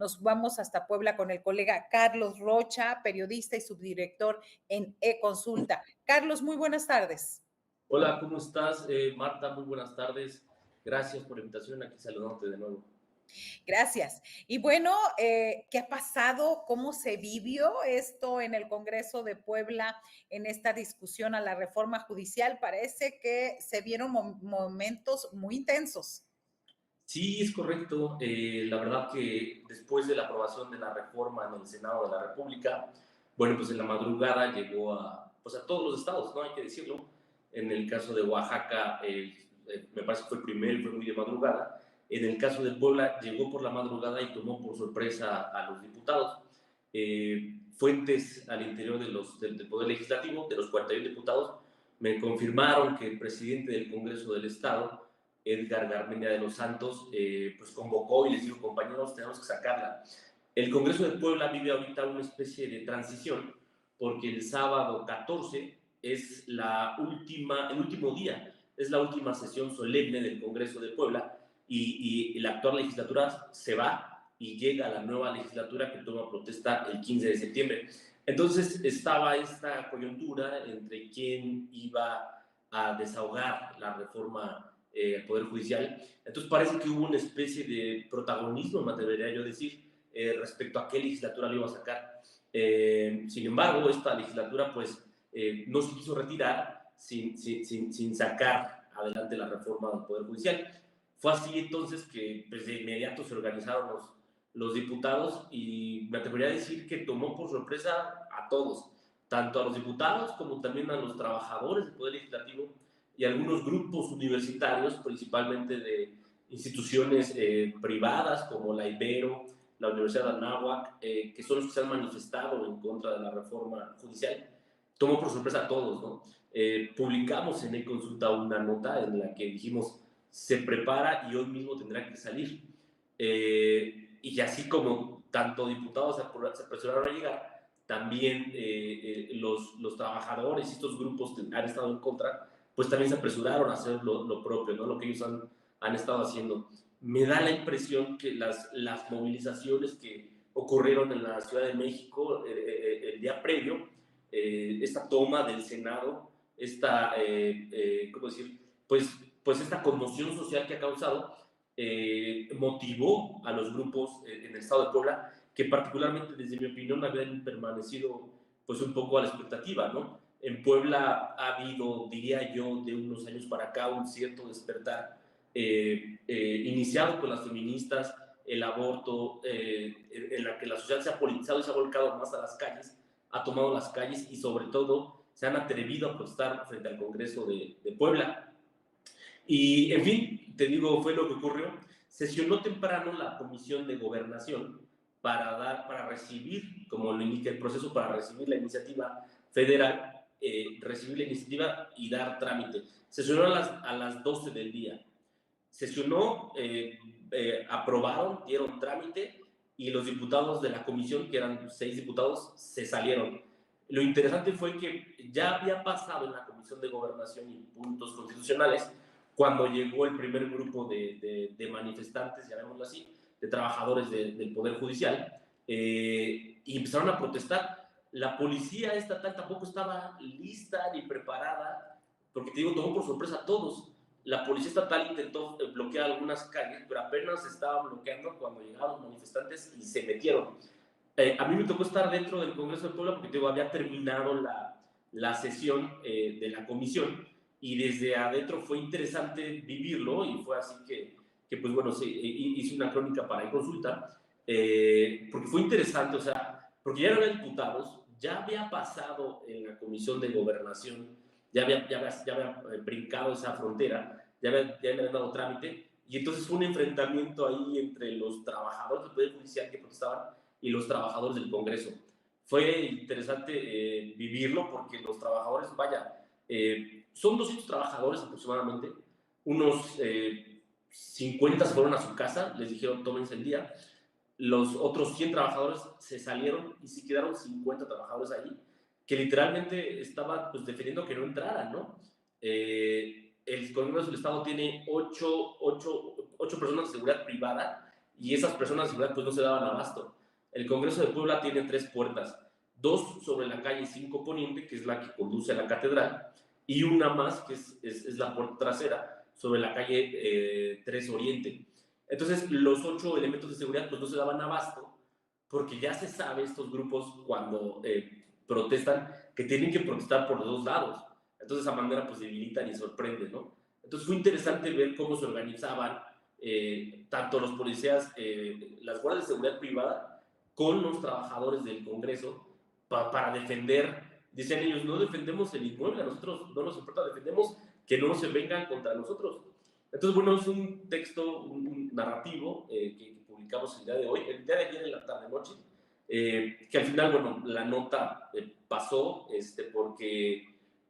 Nos vamos hasta Puebla con el colega Carlos Rocha, periodista y subdirector en eConsulta. Carlos, muy buenas tardes. Hola, ¿cómo estás? Marta, muy buenas tardes. Gracias por la invitación, aquí saludándote de nuevo. Gracias. Y bueno, ¿qué ha pasado? ¿Cómo se vivió esto en el Congreso de Puebla en esta discusión a la reforma judicial? Parece que se vieron momentos muy intensos. Sí, es correcto. La verdad que después de la aprobación de la reforma en el Senado de la República, bueno, pues en la madrugada llegó pues a todos los estados, ¿no? Hay que decirlo. En el caso de Oaxaca, me parece que fue el primero y fue muy de madrugada. En el caso de Puebla, llegó por la madrugada y tomó por sorpresa a los diputados. Fuentes al interior del Poder Legislativo, de los 41 diputados, me confirmaron que el presidente del Congreso del Estado, Edgar Garmendia de los Santos, pues convocó y les dijo: compañeros, tenemos que sacarla. El Congreso de Puebla vive ahorita una especie de transición, porque el sábado 14 es el último día, es la última sesión solemne del Congreso de Puebla, y la actual legislatura se va y llega a la nueva legislatura que toma protesta el 15 de septiembre. Entonces estaba esta coyuntura entre quién iba a desahogar la reforma al Poder Judicial. Entonces parece que hubo una especie de protagonismo, me atrevería yo a decir, respecto a qué legislatura lo iba a sacar. Sin embargo, esta legislatura pues no se quiso retirar sin sacar adelante la reforma del Poder Judicial. Fue así entonces que pues, de inmediato se organizaron los diputados, y me atrevería a decir que tomó por sorpresa a todos, tanto a los diputados como también a los trabajadores del Poder Legislativo y algunos grupos universitarios, principalmente de instituciones privadas como la Ibero, la Universidad de Anáhuac, que son los que se han manifestado en contra de la reforma judicial. Tomó por sorpresa a todos, ¿no? Publicamos en eConsulta una nota en la que dijimos: se prepara y hoy mismo tendrá que salir. Y así como tanto diputados se apresuraron a llegar, también los trabajadores y estos grupos que han estado en contra, pues también se apresuraron a hacer lo propio, ¿no? Lo que ellos han estado haciendo. Me da la impresión que las movilizaciones que ocurrieron en la Ciudad de México el día previo, esta toma del Senado, ¿cómo decir? Pues esta conmoción social que ha causado, motivó a los grupos en el estado de Puebla, que particularmente desde mi opinión habían permanecido pues un poco a la expectativa, ¿no? En Puebla ha habido, diría yo, de unos años para acá, un cierto despertar, iniciado con las feministas, el aborto, en la que la sociedad se ha politizado y se ha volcado más a las calles, ha tomado las calles y sobre todo se han atrevido a protestar frente al Congreso de Puebla. Y, en fin, te digo, fue lo que ocurrió. Sesionó temprano la Comisión de Gobernación para recibir, como lo indica el proceso, para recibir la iniciativa federal, recibir la iniciativa y dar trámite. Sesionó a las 12 del día. Sesionó, aprobaron, dieron trámite, y los diputados de la comisión, que eran 6 diputados, se salieron. Lo interesante fue que ya había pasado en la Comisión de Gobernación y Puntos Constitucionales cuando llegó el primer grupo de manifestantes, llamémoslo así, de trabajadores del Poder Judicial, y empezaron a protestar. La policía estatal tampoco estaba lista ni preparada, porque te digo, tomó por sorpresa a todos. La policía estatal intentó bloquear algunas calles, pero apenas estaban bloqueando cuando llegaron los manifestantes y se metieron. A mí me tocó estar dentro del Congreso de Puebla porque digo, había terminado la sesión de la comisión, y desde adentro fue interesante vivirlo, y fue así que pues bueno, hice una crónica para eConsulta, porque fue interesante, o sea, porque ya eran diputados, ya había pasado en la Comisión de Gobernación, ya había brincado esa frontera, ya le habían dado trámite, y entonces fue un enfrentamiento ahí entre los trabajadores del Poder Judicial que protestaban y los trabajadores del Congreso. Fue interesante vivirlo, porque los trabajadores, vaya, son 200 trabajadores aproximadamente, unos 50 se fueron a su casa, les dijeron tómense el día, los otros 100 trabajadores se salieron y se quedaron 50 trabajadores ahí, que literalmente estaban pues, defendiendo que no entraran, ¿no? El Congreso del Estado tiene 8 personas de seguridad privada, y esas personas de seguridad pues no se daban abasto. El Congreso de Puebla tiene 3 puertas, 2 sobre la calle 5 Poniente, que es la que conduce a la catedral, y una más, que es la puerta trasera, sobre la calle 3 Oriente. Entonces, los 8 elementos de seguridad pues no se daban abasto, porque ya se sabe estos grupos cuando protestan, que tienen que protestar por los 2 lados. Entonces, de esa manera pues debilitan y sorprenden, ¿no? Entonces, fue interesante ver cómo se organizaban tanto los policías, las guardias de seguridad privada, con los trabajadores del Congreso para defender. Decían ellos, no defendemos el inmueble, a nosotros no nos importa, defendemos que no se vengan contra nosotros. Entonces, bueno, es un texto, un narrativo que publicamos el día de hoy, el día de ayer en la tarde-noche, que al final, bueno, la nota pasó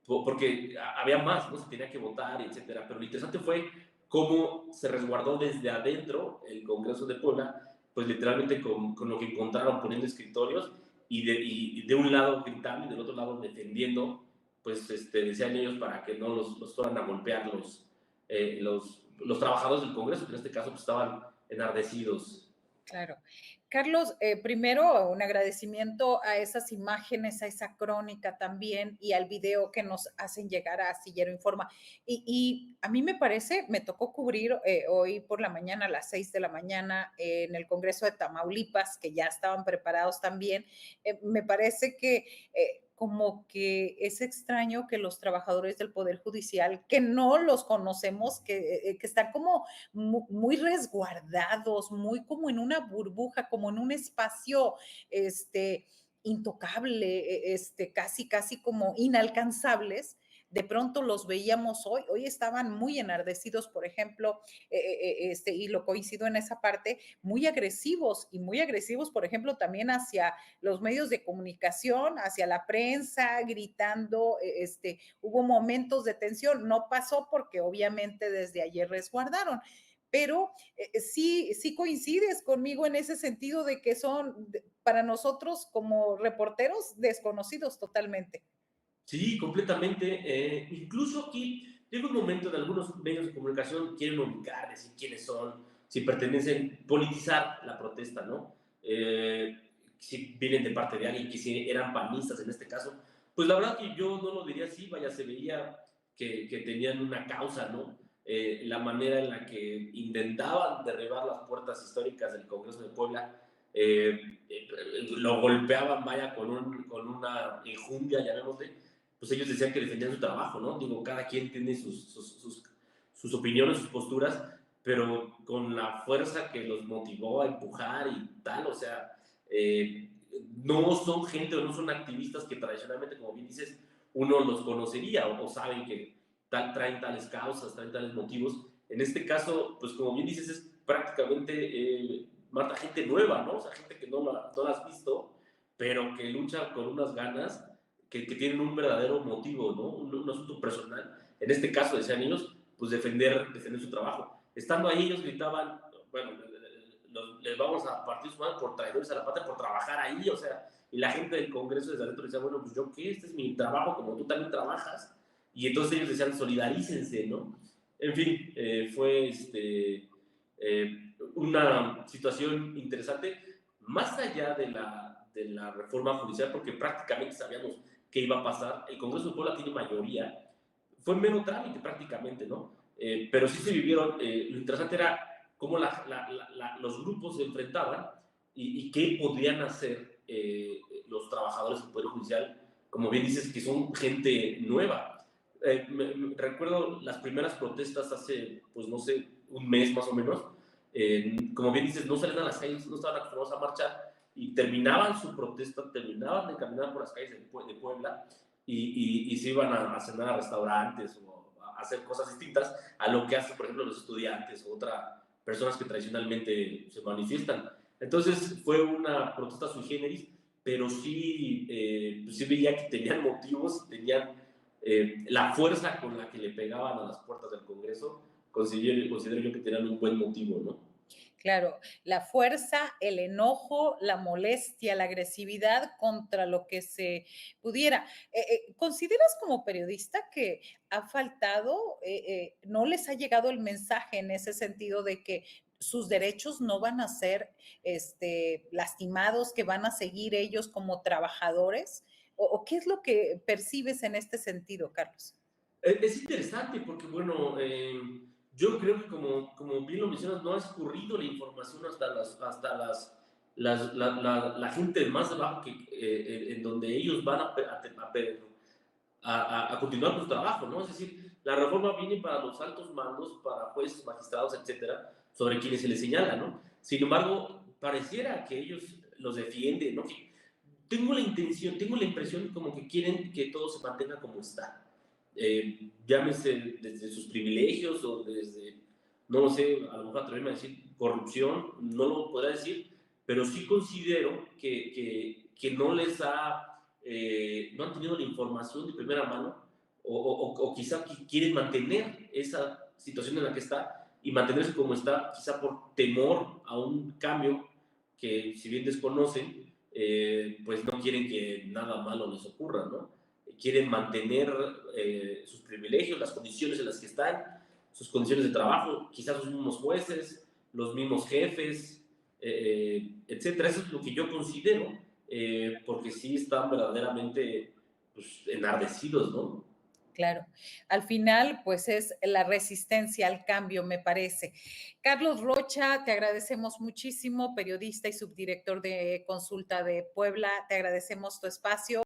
porque había más, ¿no? Se tenía que votar, etcétera. Pero lo interesante fue cómo se resguardó desde adentro el Congreso de Puebla, pues literalmente con lo que encontraron poniendo escritorios y de un lado gritando y del otro lado defendiendo, pues decían ellos para que no los fueran a golpear los trabajadores del Congreso, que en este caso pues, estaban enardecidos. Claro. Carlos, primero un agradecimiento a esas imágenes, a esa crónica también y al video que nos hacen llegar a Astillero Informa. Y a mí me parece, me tocó cubrir hoy por la mañana, a las 6 de la mañana, en el Congreso de Tamaulipas, que ya estaban preparados también. Me parece que como que es extraño que los trabajadores del Poder Judicial, que no los conocemos, que están como muy resguardados, muy como en una burbuja, como en un espacio intocable, casi como inalcanzables. De pronto los veíamos hoy estaban muy enardecidos, por ejemplo, y lo coincido en esa parte, y muy agresivos, por ejemplo, también hacia los medios de comunicación, hacia la prensa, gritando, hubo momentos de tensión, no pasó porque obviamente desde ayer resguardaron, pero sí coincides conmigo en ese sentido de que son para nosotros como reporteros desconocidos totalmente. Sí, completamente. Incluso aquí llega un momento en algunos medios de comunicación quieren ubicar, decir quiénes son, si pertenecen, politizar la protesta, ¿no? Si vienen de parte de alguien que si eran panistas en este caso. Pues la verdad que yo no lo diría así, vaya, se veía que tenían una causa, ¿no? La manera en la que intentaban derribar las puertas históricas del Congreso de Puebla, lo golpeaban, vaya, con una enjundia, llamémosle, pues ellos decían que defendían su trabajo, ¿no? Digo, cada quien tiene sus opiniones, sus posturas, pero con la fuerza que los motivó a empujar y tal, o sea, no son gente o no son activistas que tradicionalmente, como bien dices, uno los conocería o saben que traen tales causas, traen tales motivos. En este caso, pues como bien dices, es prácticamente, Marta, gente nueva, ¿no? O sea, gente que no la has visto, pero que lucha con unas ganas que tienen un verdadero motivo, ¿no? Un asunto personal. En este caso, decían ellos, pues defender su trabajo. Estando ahí, ellos gritaban, bueno, les vamos a partir su mano por traidores a la patria, por trabajar ahí, o sea, y la gente del Congreso desde adentro decía, bueno, pues yo qué, este es mi trabajo, como tú también trabajas, y entonces ellos decían, solidarícense, ¿no? En fin, fue una situación interesante, más allá de la reforma judicial, porque prácticamente sabíamos qué iba a pasar. El Congreso de Puebla tiene mayoría, fue mero trámite prácticamente, ¿no? Pero sí se vivieron, lo interesante era cómo los grupos se enfrentaban y qué podían hacer los trabajadores del Poder Judicial, como bien dices, que son gente nueva. Recuerdo las primeras protestas hace, pues no sé, un mes más o menos. Como bien dices, no salían a las calles, no estaban acostumbrados a marchar y terminaban su protesta, terminaban de caminar por las calles de Puebla y se iban a cenar a restaurantes o a hacer cosas distintas a lo que hacen, por ejemplo, los estudiantes o otras personas que tradicionalmente se manifiestan. Entonces fue una protesta sui generis, pero sí, pues sí veía que tenían motivos, tenían la fuerza con la que le pegaban a las puertas del Congreso, considero yo que tenían un buen motivo, ¿no? Claro, la fuerza, el enojo, la molestia, la agresividad contra lo que se pudiera. ¿Consideras como periodista que ha faltado, no les ha llegado el mensaje en ese sentido de que sus derechos no van a ser lastimados, que van a seguir ellos como trabajadores? ¿O qué es lo que percibes en este sentido, Carlos? Es interesante porque, bueno, yo creo que como bien lo mencionas, no ha escurrido la información hasta la gente más abajo, en donde ellos van a continuar con su trabajo, ¿no? Es decir, la reforma viene para los altos mandos, para jueces, magistrados, etcétera, sobre quienes se les señala, ¿no? Sin embargo, pareciera que ellos los defienden, ¿no? Tengo la impresión como que quieren que todo se mantenga como está. Llámese desde sus privilegios o desde, no lo sé, a lo mejor atreverme a decir corrupción, no lo podrá decir, pero sí considero que no han tenido la información de primera mano o quizá quieren mantener esa situación en la que está y mantenerse como está, quizá por temor a un cambio que si bien desconocen, pues no quieren que nada malo les ocurra, ¿no? Quieren mantener sus privilegios, las condiciones en las que están, sus condiciones de trabajo, quizás los mismos jueces, los mismos jefes, etcétera. Eso es lo que yo considero, porque sí están verdaderamente pues, enardecidos, ¿no? Claro, al final, pues es la resistencia al cambio, me parece. Carlos Rocha, te agradecemos muchísimo, periodista y subdirector de Consulta de Puebla, te agradecemos tu espacio.